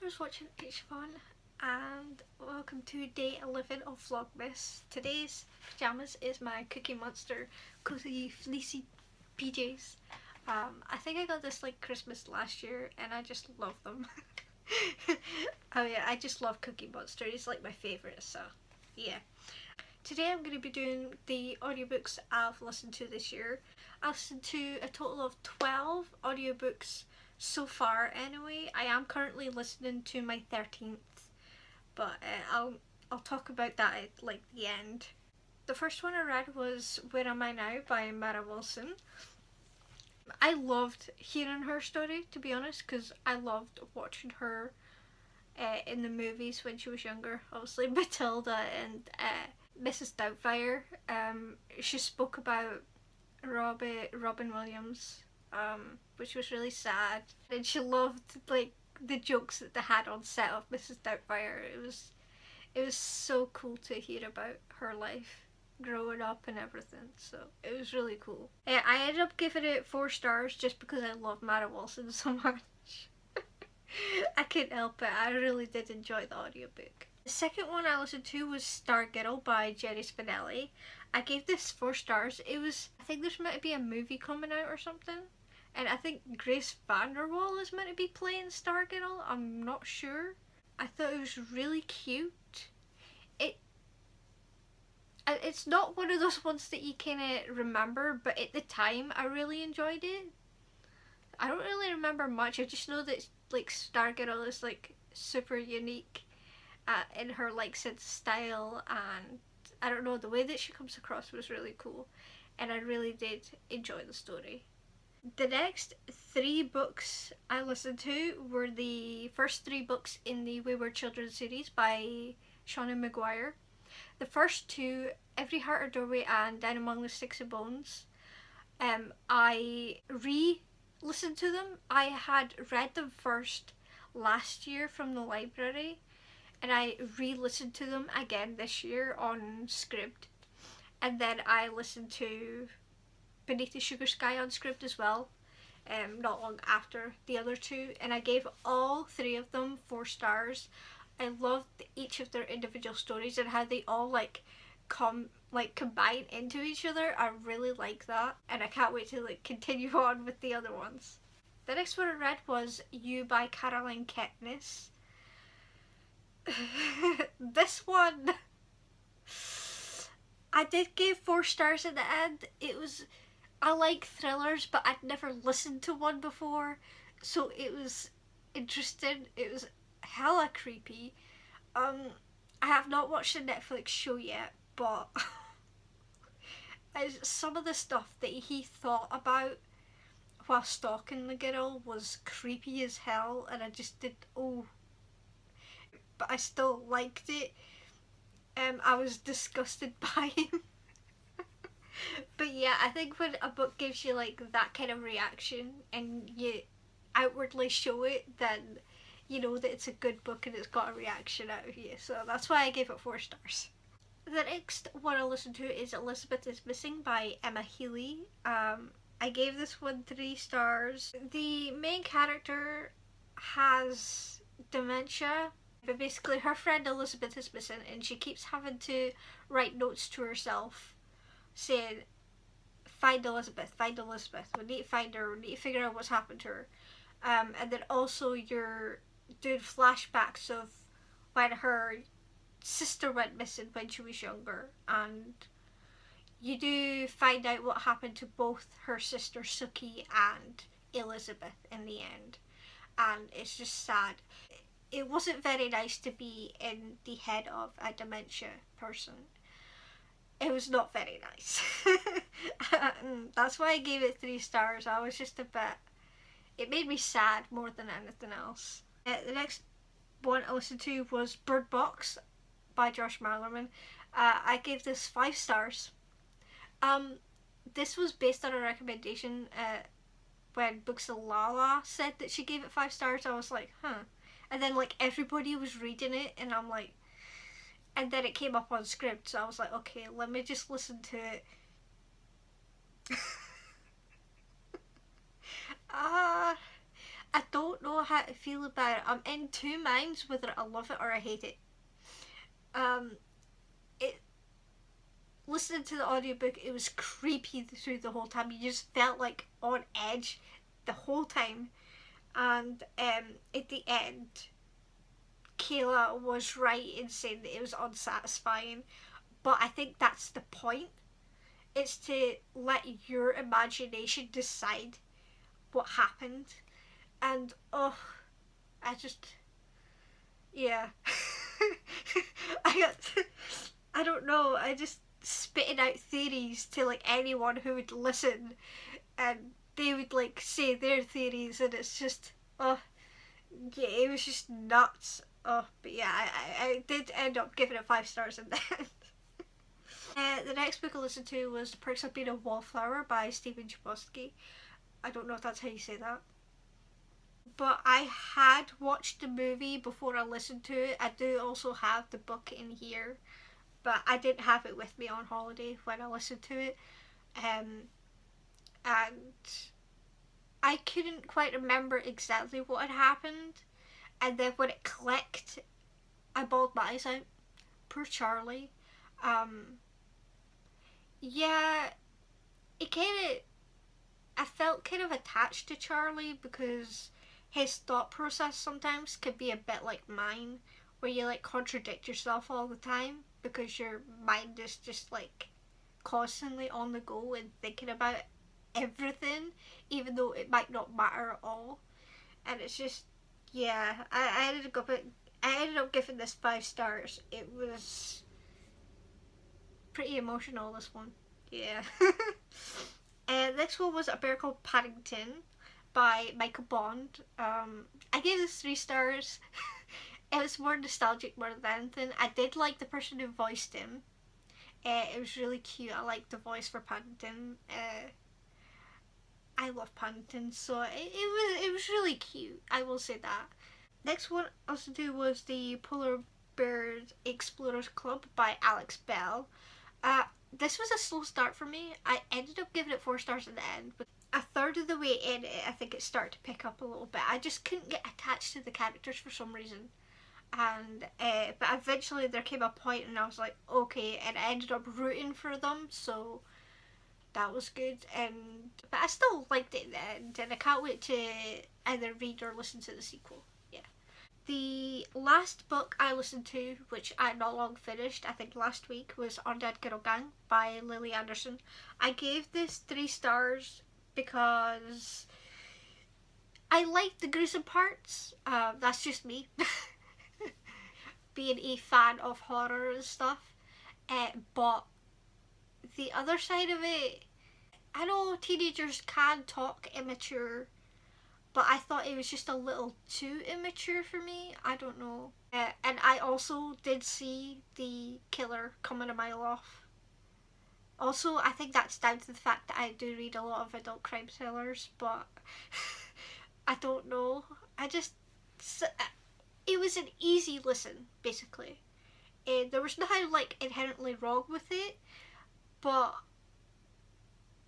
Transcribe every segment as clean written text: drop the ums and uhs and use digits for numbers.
who's watching H1 and welcome to day 11 of Vlogmas. Today's pyjamas is my Cookie Monster cozy fleecy PJs. I think I got this like Christmas last year and I just love them. Oh yeah, I just love Cookie Monster. He's like my favourite, so yeah. Today I'm going to be doing the audiobooks I've listened to this year. I listened to a total of 12 audiobooks so far anyway. I am currently listening to my 13th, but I'll talk about that at like the end. The first one I read was Where Am I Now by Mara Wilson. I loved hearing her story, to be honest, because I loved watching her in the movies when she was younger. Obviously Matilda and Mrs. Doubtfire. She spoke about Robin Williams, which was really sad, and she loved like the jokes that they had on set of Mrs. Doubtfire. It was so cool to hear about her life growing up and everything, so it was really cool. I ended up giving it 4 stars just because I love Mara Wilson so much. I couldn't help it. I really did enjoy the audiobook. The second one I listened to was Stargirl by Jerry Spinelli. I gave this 4 stars. I think there's meant to be a movie coming out or something. And I think Grace Vanderwall is meant to be playing Stargirl. I'm not sure. I thought it was really cute. It's not one of those ones that you kind of remember, but at the time I really enjoyed it. I don't really remember much. I just know that like Stargirl is like super unique in her like sense of style, and I don't know, the way that she comes across was really cool, and I really did enjoy the story. The next 3 books I listened to were the first 3 books in the Wayward Children series by Shauna Maguire. The first 2, Every Heart a Doorway and Down Among the Sticks and Bones, I re-listened to them. I had read them first last year from the library, and I re-listened to them again this year on Scribd, and then I listened to Beneath the Sugar Sky on Scribd as well, not long after the other 2, and I gave all 3 of them 4 stars. I loved each of their individual stories and how they all combine into each other. I really like that, and I can't wait to continue on with the other ones. The next one I read was You by Caroline Kepnes. This one I did give 4 stars at the end. I like thrillers, but I'd never listened to one before, so it was interesting. It was hella creepy. I have not watched the Netflix show yet, but some of the stuff that he thought about while stalking the girl was creepy as hell, and I just but I still liked it. I was disgusted by him. But yeah, I think when a book gives you like that kind of reaction and you outwardly show it, then you know that it's a good book and it's got a reaction out of you. So that's why I gave it 4 stars. The next one I listened to is Elizabeth is Missing by Emma Healy. I gave this one 3 stars. The main character has dementia, but basically her friend Elizabeth is missing and she keeps having to write notes to herself saying, find Elizabeth, we need to find her, we need to figure out what's happened to her. And then also you're doing flashbacks of when her sister went missing when she was younger, and you do find out what happened to both her sister Suki and Elizabeth in the end, and it's just sad. It wasn't very nice to be in the head of a dementia person. It was not very nice. That's why I gave it 3 stars. I was just it made me sad more than anything else. The next one I listened to was Bird Box by Josh Malerman. I gave this 5 stars. This was based on a recommendation when Books of Lala said that she gave it 5 stars. I was like, huh. And then like everybody was reading it and I'm like, and then it came up on Scribd, so I was like, okay, let me just listen to it. I don't know how I feel about it. I'm in two minds whether I love it or I hate it. It Listening to the audiobook, it was creepy through the whole time. You just felt like on edge the whole time. And at the end, Kayla was right in saying that it was unsatisfying. But I think that's the point. It's to let your imagination decide what happened. And I just, yeah. I don't know, I just spitting out theories to like anyone who would listen, and they would like say their theories, and it's just, yeah, it was just nuts. But yeah, I did end up giving it 5 stars in the end. The next book I listened to was The Perks of Being a Wallflower by Stephen Chbosky. I don't know if that's how you say that. But I had watched the movie before I listened to it. I do also have the book in here, but I didn't have it with me on holiday when I listened to it. And I couldn't quite remember exactly what had happened. And then when it clicked, I bawled my eyes out. Poor Charlie. Yeah, it kind of, I felt kind of attached to Charlie because his thought process sometimes could be a bit like mine, where you like contradict yourself all the time because your mind is just like constantly on the go and thinking about everything, even though it might not matter at all. And it's just, yeah, I ended up giving this 5 stars. It was pretty emotional, this one. Yeah. And next one was A Bear Called Paddington by Michael Bond. I gave this 3 stars. It was more nostalgic more than anything. I did like the person who voiced him. It was really cute. I liked the voice for Paddington. I love Paddington, so it was really cute. I will say that. Next one I listened to was The Polar Bears Explorers Club by Alex Bell. This was a slow start for me. I ended up giving it 4 stars in the end, but a third of the way in it, I think it started to pick up a little bit. I just couldn't get attached to the characters for some reason. And but eventually there came a point and I was like, okay, and I ended up rooting for them, so that was good. But I still liked it in the end, and I can't wait to either read or listen to the sequel. Yeah. The last book I listened to, which I not long finished, I think last week, was Undead Girl Gang by Lily Anderson. I gave this 3 stars because I like the gruesome parts. That's just me. Being a fan of horror and stuff. But the other side of it, I know teenagers can talk immature, but I thought it was just a little too immature for me. I don't know. And I also did see the killer coming a mile off. Also, I think that's down to the fact that I do read a lot of adult crime thrillers, but I don't know. It was an easy listen, basically. And there was nothing like inherently wrong with it, but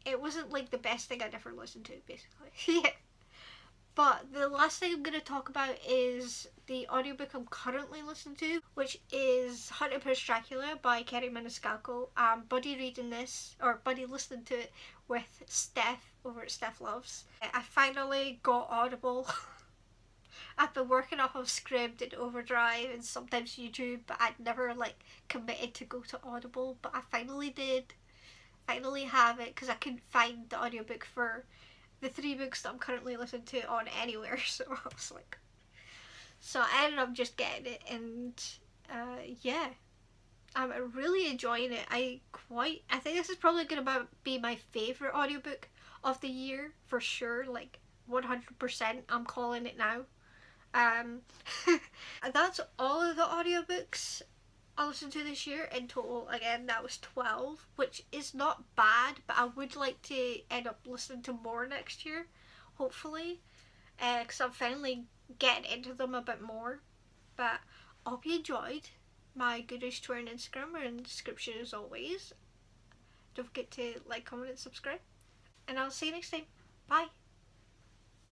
it wasn't like the best thing I'd ever listened to, basically. Yeah. But the last thing I'm going to talk about is the audiobook I'm currently listening to, which is Hunting Prince Dracula by Kerry Maniscalco. Buddy listening to it with Steph over at Steph Loves. I finally got Audible. I've been working off of Scribd and Overdrive and sometimes YouTube, but I'd never like committed to go to Audible, but I finally did. Finally have it because I couldn't find the audiobook for the 3 books that I'm currently listening to on anywhere, so I was like, so I ended up just getting it, and yeah, I'm really enjoying it. I think this is probably gonna be my favourite audiobook of the year for sure, like 100%. I'm calling it now. That's all of the audiobooks I listened to this year in total. Again, that was 12, which is not bad, but I would like to end up listening to more next year, hopefully, because I'm finally getting into them a bit more. But I hope you enjoyed. My Goodreads, Twitter and Instagram are in the description as always. Don't forget to like, comment and subscribe, and I'll see you next time. Bye.